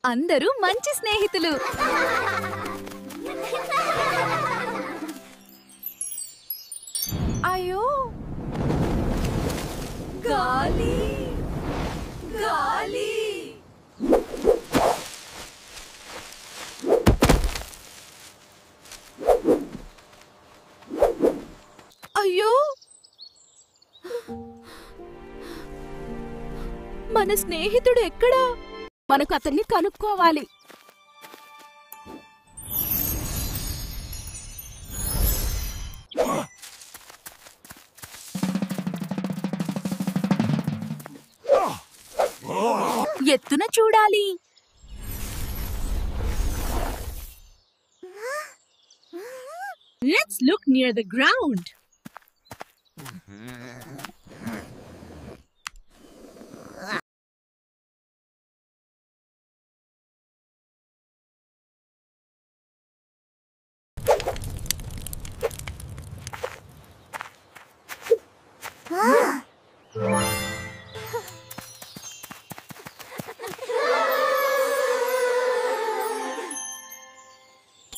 అందరూ మంచి స్నేహితులు. అయ్యో, గాలి గాలి. అయ్యో, మన స్నేహితుడు ఎక్కడా? మనకు అతన్ని కనుక్కోవాలి. ఎత్తున చూడాలి. Let's look near the ground.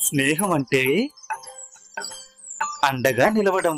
స్నేహం అంటే అండగా నిలవడం.